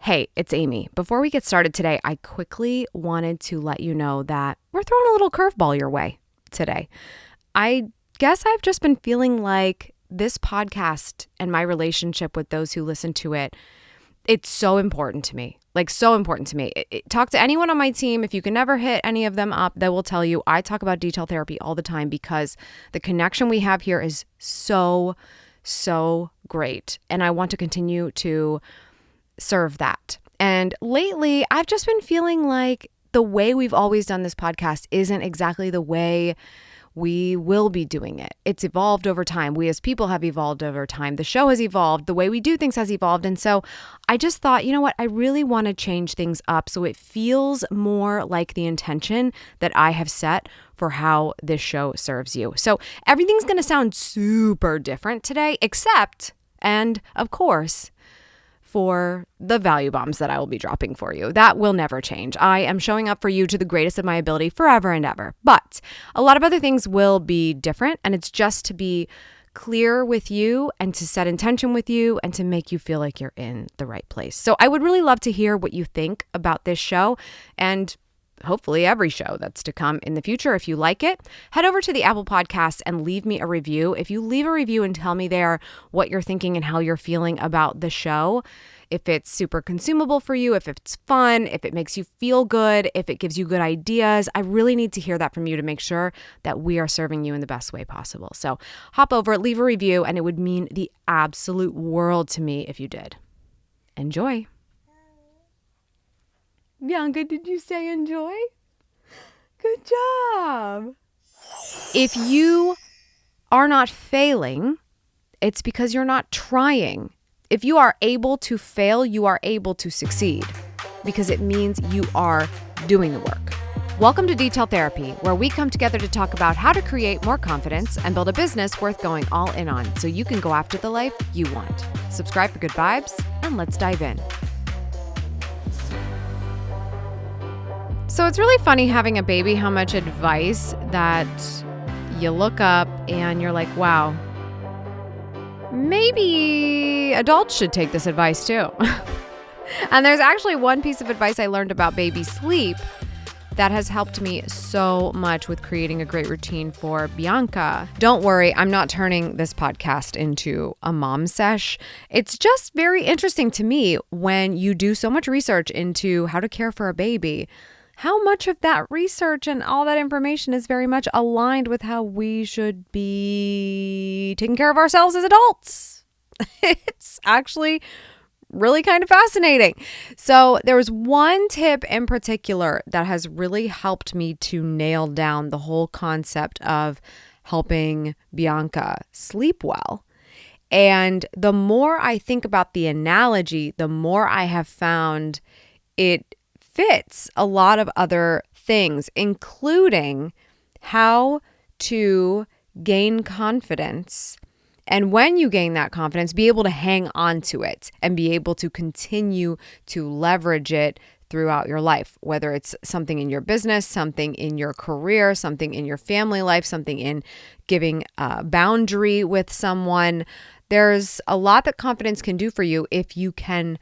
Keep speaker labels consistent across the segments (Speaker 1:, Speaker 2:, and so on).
Speaker 1: Hey, it's Amy. Before we get started today, I quickly wanted to let you know that we're throwing a little curveball your way today. I guess I've just been feeling like this podcast and my relationship with those who listen to it, it's so important to me. So important to me. Talk to anyone on my team. If you can never hit any of them up, they will tell you I talk about detail therapy all the time because the connection we have here is so great. And I want to continue to serve that. And lately, I've just been feeling like the way we've always done this podcast isn't exactly the way we will be doing it. It's evolved over time. We as people have evolved over time. The show has evolved. The way we do things has evolved. And so I just thought, you know what? I really want to change things up so it feels more like the intention that I have set for how this show serves you. So everything's going to sound super different today, except, and of course, for the value bombs that I will be dropping for you. That will never change. I am showing up for you to the greatest of my ability forever and ever. But a lot of other things will be different, and it's just to be clear with you and to set intention with you and to make you feel like you're in the right place. So I would really love to hear what you think about this show and hopefully every show that's to come in the future. If you like it, head over to the Apple Podcast and leave me a review. If you leave a review and tell me there what you're thinking and how you're feeling about the show, if it's super consumable for you, if it's fun, if it makes you feel good, if it gives you good ideas, I really need to hear that from you to make sure that we are serving you in the best way possible. So hop over, leave a review, and it would mean the absolute world to me if you did. Enjoy. Bianca, did you say enjoy? Good job. If you are not failing, it's because you're not trying. If you are able to fail, you are able to succeed because it means you are doing the work. Welcome to Detail Therapy, where we come together to talk about how to create more confidence and build a business worth going all in on so you can go after the life you want. Subscribe for good vibes, and let's dive in. So it's really funny having a baby, how much advice that you look up and you're like, wow, maybe adults should take this advice too. And there's actually one piece of advice I learned about baby sleep that has helped me so much with creating a great routine for Bianca. Don't worry, I'm not turning this podcast into a mom sesh. It's just very interesting to me when you do so much research into how to care for a baby, how much of that research and all that information is very much aligned with how we should be taking care of ourselves as adults. It's actually really kind of fascinating. So there was one tip in particular that has really helped me to nail down the whole concept of helping Bianca sleep well. And the more I think about the analogy, the more I have found it fits a lot of other things, including how to gain confidence. And when you gain that confidence, be able to hang on to it and be able to continue to leverage it throughout your life, whether it's something in your business, something in your career, something in your family life, something in giving a boundary with someone. There's a lot that confidence can do for you if you can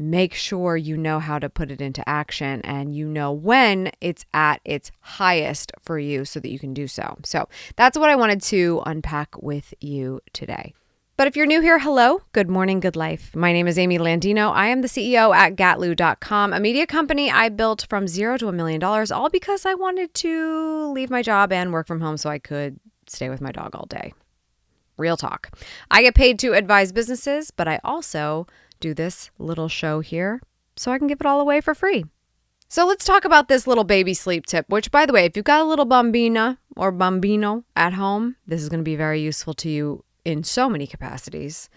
Speaker 1: make sure you know how to put it into action and you know when it's at its highest for you so that you can do so. So that's what I wanted to unpack with you today. But if you're new here, hello, good morning, good life. My name is Amy Landino. I am the CEO at gatlu.com, a media company I built from $0 to $1 million, all because I wanted to leave my job and work from home so I could stay with my dog all day. Real talk. I get paid to advise businesses, but I also do this little show here so I can give it all away for free. So let's talk about this little baby sleep tip, which, by the way, if you've got a little bambina or bambino at home, this is going to be very useful to you in so many capacities,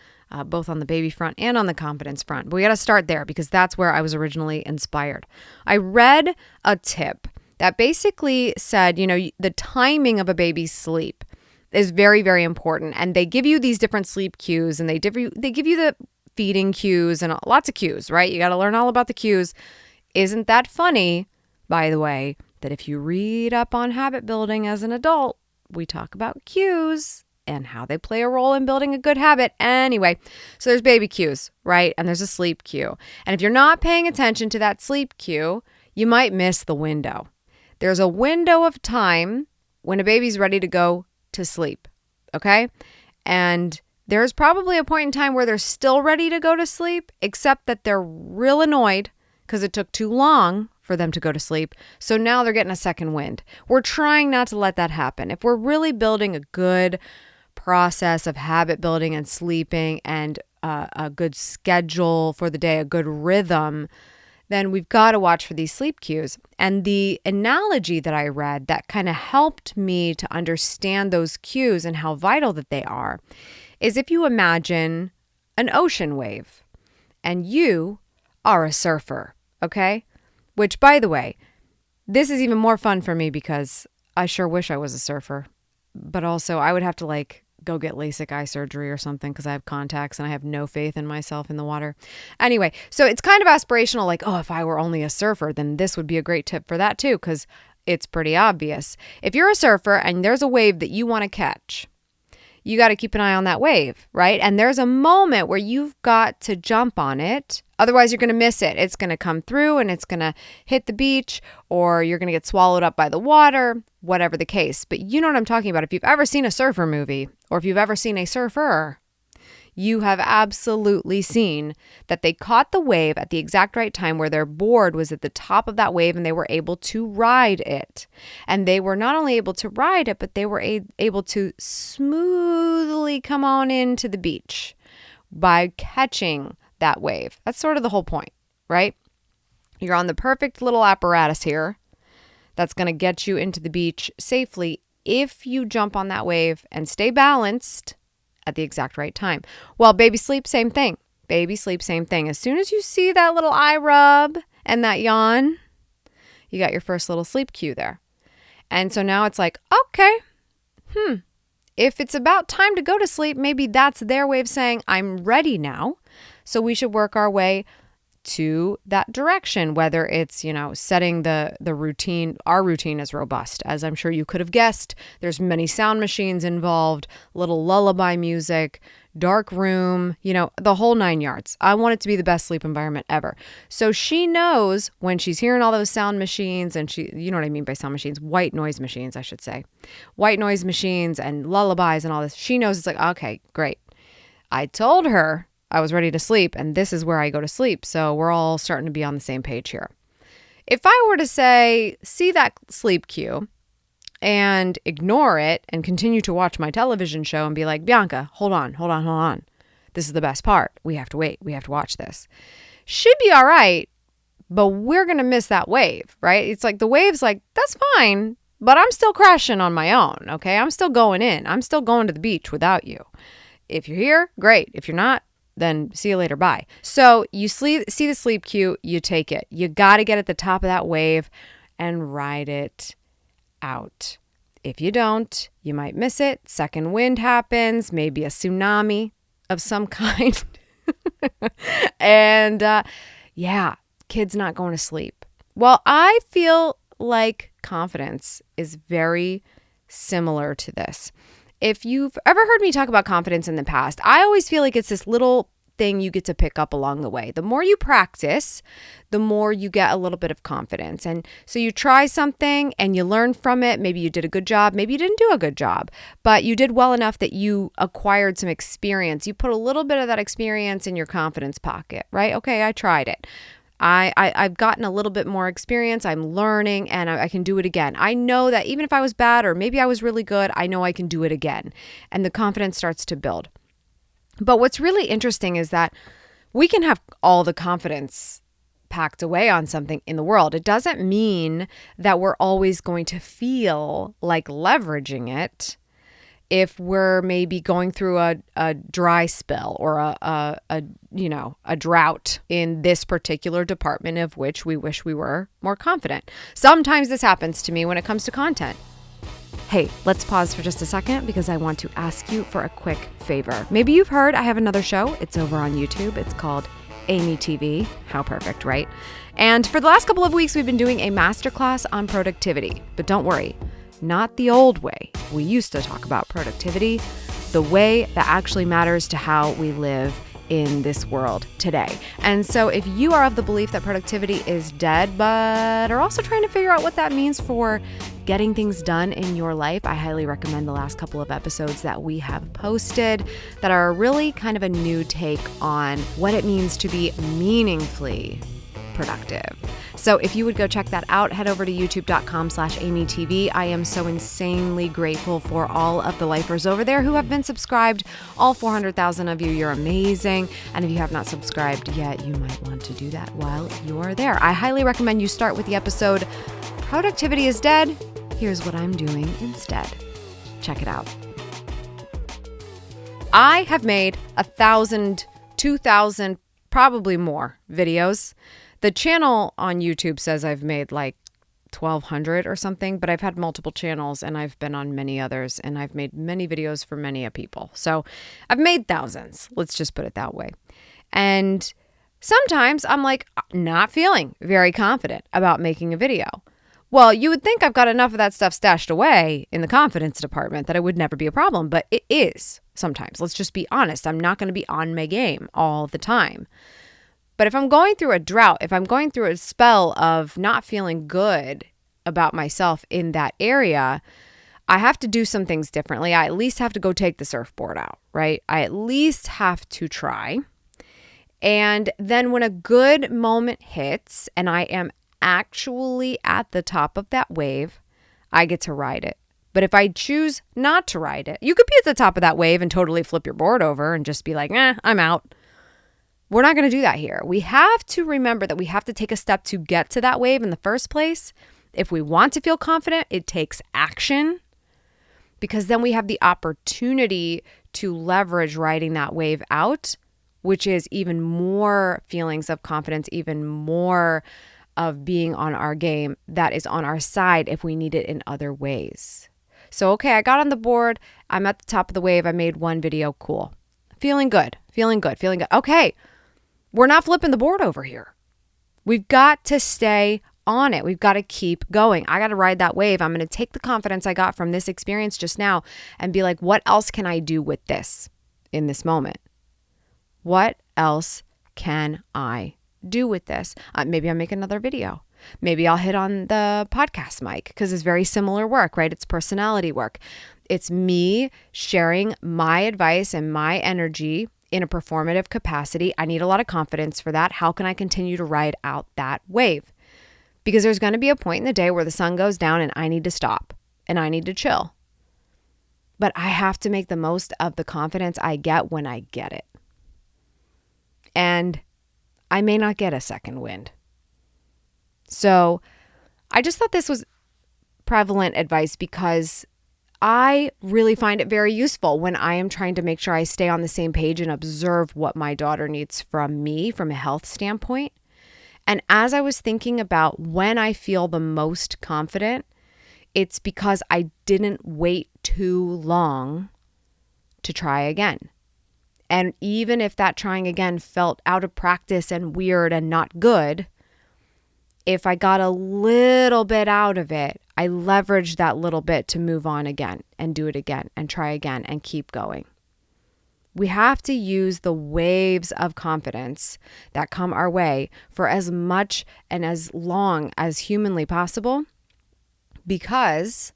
Speaker 1: both on the baby front and on the confidence front. But we got to start there because that's where I was originally inspired. I read a tip that basically said, the timing of a baby's sleep is very, very important. And they give you these different sleep cues and they give you the feeding cues and lots of cues, right? You got to learn all about the cues. Isn't that funny, by the way, that if you read up on habit building as an adult, we talk about cues and how they play a role in building a good habit. Anyway, so there's baby cues, right? And there's a sleep cue. And if you're not paying attention to that sleep cue, you might miss the window. There's a window of time when a baby's ready to go to sleep, okay? And there's probably a point in time where they're still ready to go to sleep, except that they're real annoyed because it took too long for them to go to sleep. So now they're getting a second wind. We're trying not to let that happen. If we're really building a good process of habit building and sleeping and a good schedule for the day, a good rhythm, then we've got to watch for these sleep cues. And the analogy that I read that kind of helped me to understand those cues and how vital that they are is if you imagine an ocean wave and you are a surfer, okay? Which, by the way, this is even more fun for me because I sure wish I was a surfer. But also I would have to go get LASIK eye surgery or something because I have contacts and I have no faith in myself in the water. Anyway, so it's kind of aspirational, if I were only a surfer, then this would be a great tip for that too, because it's pretty obvious. If you're a surfer and there's a wave that you want to catch, you got to keep an eye on that wave, right? And there's a moment where you've got to jump on it. Otherwise, you're going to miss it. It's going to come through and it's going to hit the beach, or you're going to get swallowed up by the water, whatever the case. But you know what I'm talking about. If you've ever seen a surfer movie, or if you've ever seen a surfer, you have absolutely seen that they caught the wave at the exact right time where their board was at the top of that wave and they were able to ride it. And they were not only able to ride it, but they were able to smoothly come on into the beach by catching that wave. That's sort of the whole point, right? You're on the perfect little apparatus here that's going to get you into the beach safely if you jump on that wave and stay balanced at the exact right time. Well, baby sleep, same thing. Baby sleep, same thing. As soon as you see that little eye rub and that yawn, you got your first little sleep cue there. And so now it's okay, if it's about time to go to sleep, maybe that's their way of saying, I'm ready now. So we should work our way to that direction, whether it's, setting the routine. Our routine is robust, as I'm sure you could have guessed. There's many sound machines involved, little lullaby music, dark room, the whole 9 yards. I want it to be the best sleep environment ever. So she knows when she's hearing all those sound machines, and you know what I mean by sound machines, white noise machines, I should say. White noise machines and lullabies and all this. She knows it's okay, great. I told her I was ready to sleep, and this is where I go to sleep. So we're all starting to be on the same page here. If I were to see that sleep cue and ignore it and continue to watch my television show and be like, Bianca, hold on. This is the best part. We have to wait. We have to watch this. She'd be all right, but we're going to miss that wave, right? It's the wave's that's fine, but I'm still crashing on my own, okay? I'm still going in. I'm still going to the beach without you. If you're here, great. If you're not, then see you later. Bye. So you see the sleep cue, you take it. You got to get at the top of that wave and ride it out. If you don't, you might miss it. Second wind happens, maybe a tsunami of some kind. And kid's not going to sleep. Well, I feel like confidence is very similar to this. If you've ever heard me talk about confidence in the past, I always feel like it's this little thing you get to pick up along the way. The more you practice, the more you get a little bit of confidence. And so you try something and you learn from it. Maybe you did a good job. Maybe you didn't do a good job, but you did well enough that you acquired some experience. You put a little bit of that experience in your confidence pocket, right? Okay, I tried it. I've gotten a little bit more experience. I'm learning and I can do it again. I know that even if I was bad or maybe I was really good, I know I can do it again. And the confidence starts to build. But what's really interesting is that we can have all the confidence packed away on something in the world. It doesn't mean that we're always going to feel like leveraging it if we're maybe going through a dry spell or a drought in this particular department of which we wish we were more confident. Sometimes this happens to me when it comes to content. Hey, let's pause for just a second because I want to ask you for a quick favor. Maybe you've heard I have another show. It's over on YouTube. It's called Amy TV. How perfect, right? And for the last couple of weeks, we've been doing a masterclass on productivity. But don't worry, not the old way we used to talk about productivity, the way that actually matters to how we live in this world today. And so if you are of the belief that productivity is dead, but are also trying to figure out what that means for getting things done in your life, I highly recommend the last couple of episodes that we have posted that are really kind of a new take on what it means to be meaningfully productive. So if you would go check that out, head over to youtube.com/AmyTV. I am so insanely grateful for all of the lifers over there who have been subscribed. All 400,000 of you, you're amazing. And if you have not subscribed yet, you might want to do that while you're there. I highly recommend you start with the episode, Productivity is Dead. Here's what I'm doing instead. Check it out. I have made 1,000, 2,000, probably more videos. The channel on YouTube says I've made like 1,200 or something, but I've had multiple channels and I've been on many others and I've made many videos for many people. So I've made thousands. Let's just put it that way. And sometimes I'm like not feeling very confident about making a video. Well, you would think I've got enough of that stuff stashed away in the confidence department that it would never be a problem, but it is sometimes. Let's just be honest. I'm not going to be on my game all the time. But if I'm going through a drought, if I'm going through a spell of not feeling good about myself in that area, I have to do some things differently. I at least have to go take the surfboard out, right? I at least have to try. And then when a good moment hits and I am actually at the top of that wave, I get to ride it. But if I choose not to ride it, you could be at the top of that wave and totally flip your board over and just be like, I'm out. We're not going to do that here. We have to remember that we have to take a step to get to that wave in the first place. If we want to feel confident, it takes action, because then we have the opportunity to leverage riding that wave out, which is even more feelings of confidence, even more of being on our game that is on our side if we need it in other ways. So, okay, I got on the board. I'm at the top of the wave. I made one video. Cool. Feeling good. Okay. We're not flipping the board over here. We've got to stay on it. We've got to keep going. I got to ride that wave. I'm going to take the confidence I got from this experience just now and be like, what else can I do with this in this moment? What else can I do with this? Maybe I'll make another video. Maybe I'll hit on the podcast mic because it's very similar work, right? It's personality work. It's me sharing my advice and my energy in a performative capacity. I need a lot of confidence for that. How can I continue to ride out that wave? Because there's going to be a point in the day where the sun goes down and I need to stop and I need to chill. But I have to make the most of the confidence I get when I get it. And I may not get a second wind. So I just thought this was prevalent advice because I really find it very useful when I am trying to make sure I stay on the same page and observe what my daughter needs from me from a health standpoint. And as I was thinking about when I feel the most confident, it's because I didn't wait too long to try again. And even if that trying again felt out of practice and weird and not good, if I got a little bit out of it, I leveraged that little bit to move on again and do it again and try again and keep going. We have to use the waves of confidence that come our way for as much and as long as humanly possible, because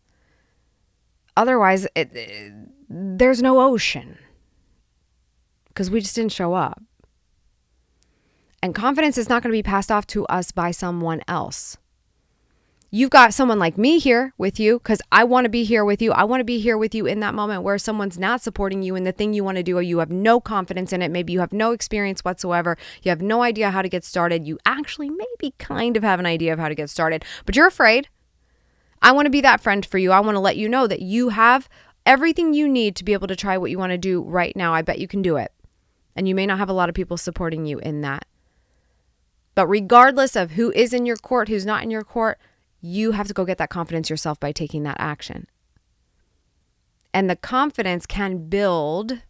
Speaker 1: otherwise there's no ocean because we just didn't show up. And confidence is not going to be passed off to us by someone else. You've got someone like me here with you because I want to be here with you. I want to be here with you in that moment where someone's not supporting you in the thing you want to do, or you have no confidence in it. Maybe you have no experience whatsoever. You have no idea how to get started. You actually maybe kind of have an idea of how to get started, but you're afraid. I want to be that friend for you. I want to let you know that you have everything you need to be able to try what you want to do right now. I bet you can do it. And you may not have a lot of people supporting you in that. But regardless of who is in your court, who's not in your court, you have to go get that confidence yourself by taking that action. And the confidence can build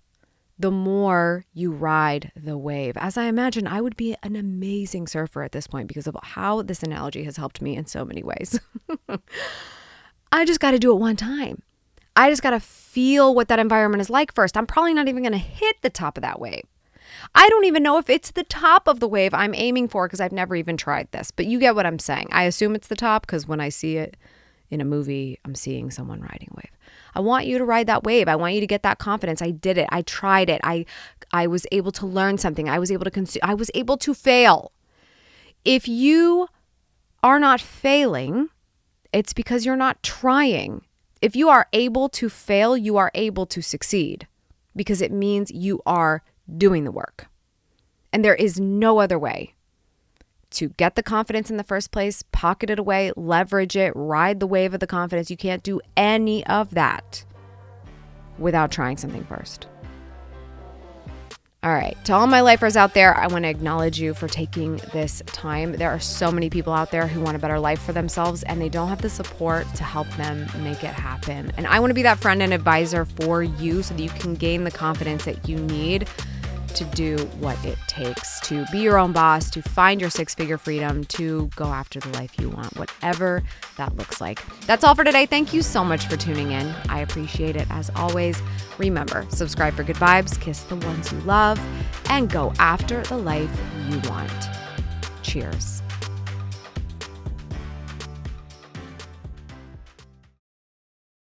Speaker 1: the more you ride the wave. As I imagine, I would be an amazing surfer at this point because of how this analogy has helped me in so many ways. I just got to do it one time. I just got to feel what that environment is like first. I'm probably not even going to hit the top of that wave. I don't even know if it's the top of the wave I'm aiming for because I've never even tried this. But you get what I'm saying. I assume it's the top because when I see it in a movie, I'm seeing someone riding a wave. I want you to ride that wave. I want you to get that confidence. I did it. I tried it. I was able to learn something. I was able to consume. I was able to fail. If you are not failing, it's because you're not trying. If you are able to fail, you are able to succeed because it means you are doing the work. And there is no other way to get the confidence in the first place, pocket it away, leverage it, ride the wave of the confidence. You can't do any of that without trying something first. All right, to all my lifers out there, I want to acknowledge you for taking this time. There are so many people out there who want a better life for themselves and they don't have the support to help them make it happen. And I want to be that friend and advisor for you so that you can gain the confidence that you need to do what it takes to be your own boss, to find your six-figure freedom, to go after the life you want, whatever that looks like. That's all for today. Thank you so much for tuning in. I appreciate it as always. Remember, subscribe for good vibes, kiss the ones you love, and go after the life you want. Cheers.